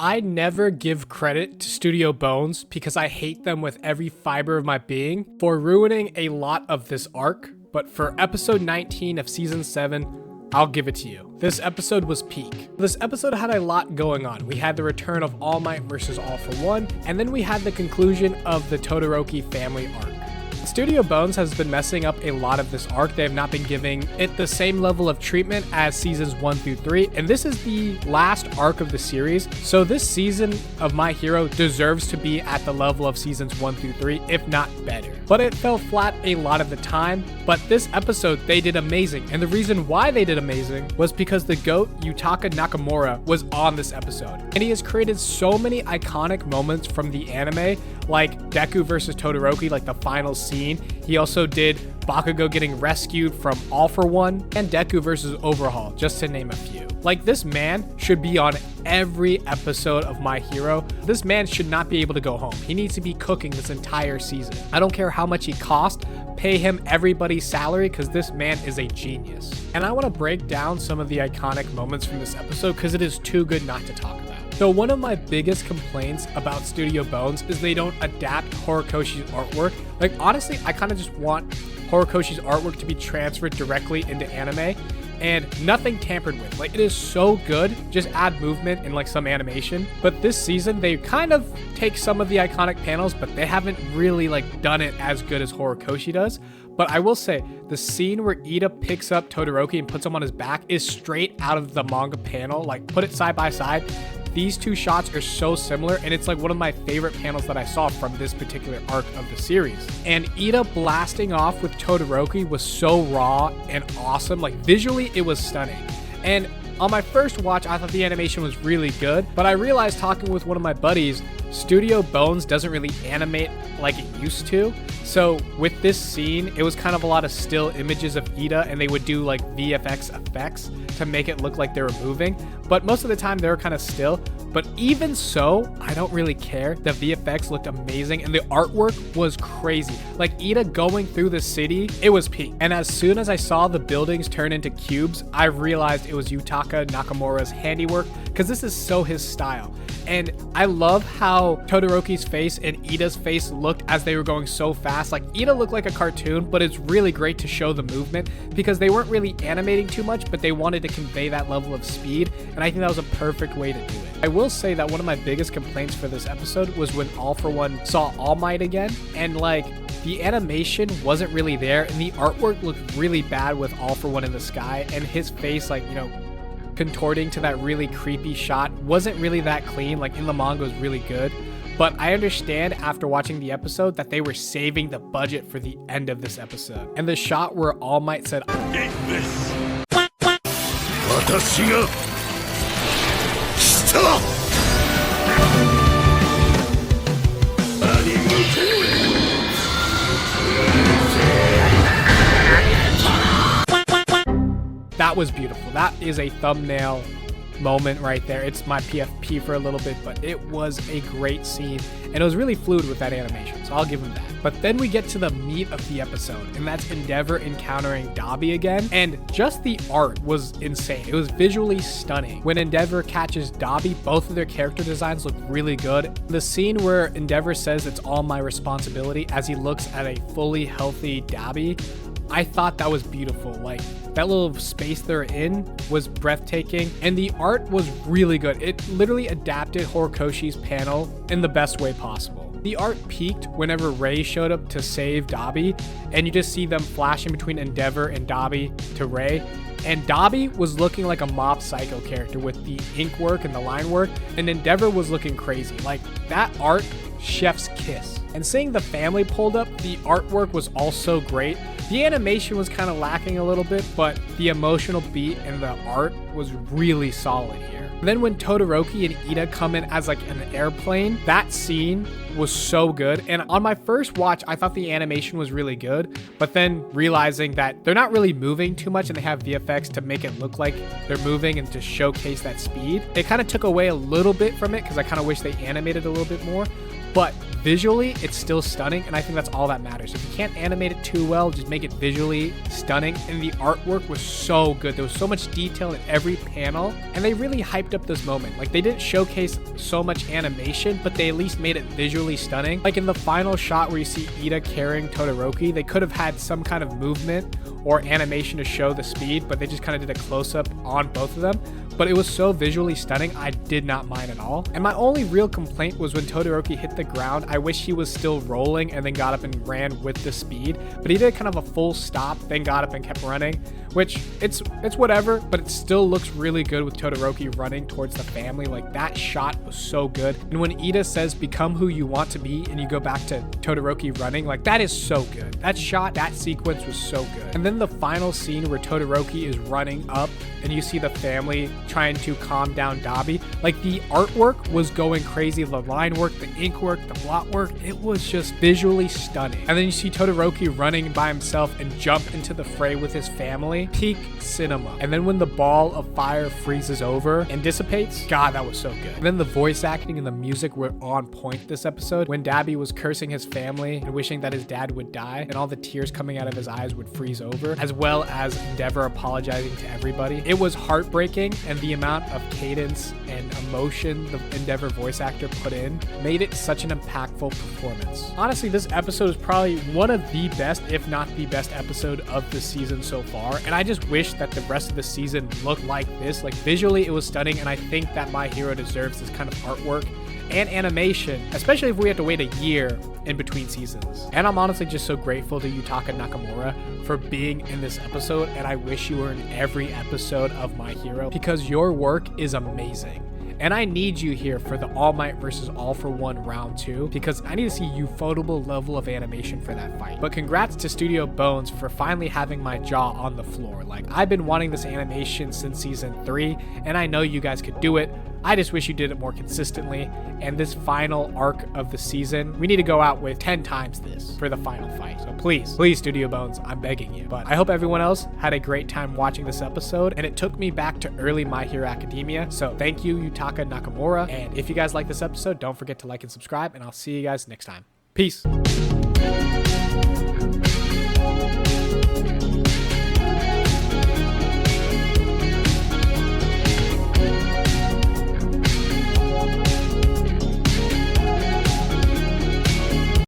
I never give credit to Studio Bones because I hate them with every fiber of my being for ruining a lot of this arc, but for episode 19 of season 7, I'll give it to you. This episode was peak. This episode had a lot going on. We had the return of All Might versus All-for-One, and then we had the conclusion of the Todoroki family arc. Studio Bones has been messing up a lot of this arc. They have not been giving it the same level of treatment as seasons 1 through 3, and this is the last arc of the series, so this season of My Hero deserves to be at the level of seasons 1 through 3, if not better. But it fell flat a lot of the time, but this episode they did amazing, and the reason why they did amazing was because the GOAT, Yutaka Nakamura, was on this episode, and he has created so many iconic moments from the anime, like Deku versus Todoroki, like the final scene. He also did Bakugo getting rescued from All-for-One and Deku versus Overhaul, just to name a few. Like, this man should be on every episode of My Hero. This man should not be able to go home. He needs to be cooking this entire season. I don't care how much he cost, pay him everybody's salary because this man is a genius. And I want to break down some of the iconic moments from this episode because it is too good not to talk about. So one of my biggest complaints about Studio Bones is they don't adapt Horikoshi's artwork. Like, honestly, I kind of just want Horikoshi's artwork to be transferred directly into anime and nothing tampered with. Like, it is so good, just add movement and like some animation. But this season, they kind of take some of the iconic panels, but they haven't really like done it as good as Horikoshi does. But I will say, the scene where Ida picks up Todoroki and puts him on his back is straight out of the manga panel. Like, put it side by side. These two shots are so similar, and it's like one of my favorite panels that I saw from this particular arc of the series. And Ida blasting off with Todoroki was so raw and awesome. Like, visually, it was stunning. And on my first watch, I thought the animation was really good, but I realized talking with one of my buddies, Studio Bones doesn't really animate like it used to. So with this scene, it was kind of a lot of still images of Ida, and they would do like VFX effects to make it look like they were moving. But most of the time they were kind of still. But even so, I don't really care. The VFX looked amazing and the artwork was crazy. Like, Ida going through the city, it was peak. And as soon as I saw the buildings turn into cubes, I realized it was Yutaka Nakamura's handiwork because this is so his style. And I love how Todoroki's face and Ida's face looked as they were going so fast. Like, Ida looked like a cartoon, but it's really great to show the movement because they weren't really animating too much, but they wanted to convey that level of speed. And I think that was a perfect way to do it. I will say that one of my biggest complaints for this episode was when All-for-One saw All Might again, and like, the animation wasn't really there, and the artwork looked really bad with All-for-One in the sky, and his face, like, you know, contorting to that really creepy shot wasn't really that clean. Like, in the manga was really good, but I understand after watching the episode that they were saving the budget for the end of this episode. And the shot where All Might said, "Get this." That was beautiful. That is a thumbnail moment right there. It's my PFP for a little bit, but it was a great scene, and it was really fluid with that animation, so I'll give him that. But then we get to the meat of the episode, and that's Endeavor encountering Dabi again, and just the art was insane. It was visually stunning. When Endeavor catches Dabi, both of their character designs look really good. The scene where Endeavor says it's all my responsibility as he looks at a fully healthy Dabi, I thought that was beautiful. Like, that little space they're in was breathtaking, and the art was really good. It literally adapted Horikoshi's panel in the best way possible. The art peaked whenever Ray showed up to save Dabi, and you just see them flashing between Endeavor and Dabi to Ray. And Dabi was looking like a Mob Psycho character with the ink work and the line work, and Endeavor was looking crazy. Like, that art, chef's kiss. And seeing the family pulled up, the artwork was also great. The animation was kind of lacking a little bit, but the emotional beat and the art was really solid here. Then when Todoroki and Ida come in as like an airplane, that scene was so good. And on my first watch, I thought the animation was really good, but then realizing that they're not really moving too much and they have VFX to make it look like they're moving and to showcase that speed, it kind of took away a little bit from it because I kind of wish they animated a little bit more. but visually it's still stunning, and I think that's all that matters. If you can't animate it too well, just make it visually stunning. And the artwork was so good. There was so much detail in every panel, and they really hyped up this moment. Like, they didn't showcase so much animation, but they at least made it visually stunning. Like in the final shot where you see Ida carrying Todoroki, they could have had some kind of movement or animation to show the speed, but they just kind of did a close-up on both of them. But it was so visually stunning, I did not mind at all. And my only real complaint was when Todoroki hit the ground, I wish he was still rolling and then got up and ran with the speed. But he did kind of a full stop, then got up and kept running, which it's whatever, but it still looks really good with Todoroki running towards the family. Like, that shot was so good. And when Ida says, become who you want to be, and you go back to Todoroki running, like, that is so good. That shot, that sequence was so good. And then the final scene where Todoroki is running up and you see the family trying to calm down Dabi. Like, the artwork was going crazy. The line work, the ink work, the blot work, it was just visually stunning. And then you see Todoroki running by himself and jump into the fray with his family. Peak cinema. And then when the ball of fire freezes over and dissipates, God, that was so good. And then the voice acting and the music were on point this episode. When Dabi was cursing his family and wishing that his dad would die, and all the tears coming out of his eyes would freeze over, as well as Endeavor apologizing to everybody. It was heartbreaking, and the amount of cadence and emotion the Endeavor voice actor put in made it such an impactful performance. Honestly, this episode is probably one of the best, if not the best episode of the season so far, and I just wish that the rest of the season looked like this. Like, visually it was stunning, and I think that My Hero deserves this kind of artwork and animation, especially if we have to wait a year in between seasons. And I'm honestly just so grateful to Yutaka Nakamura for being in this episode, and I wish you were in every episode of My Hero, because your work is amazing. And I need you here for the All Might versus All for One round 2, because I need to see ufotable level of animation for that fight. But congrats to Studio Bones for finally having my jaw on the floor. Like, I've been wanting this animation since season 3, and I know you guys could do it. I just wish you did it more consistently. And this final arc of the season, we need to go out with 10 times this for the final fight. So please, Studio Bones, I'm begging you. But I hope everyone else had a great time watching this episode, and it took me back to early My Hero Academia. So thank you, Yutaka Nakamura. And if you guys like this episode, don't forget to like and subscribe, and I'll see you guys next time. Peace.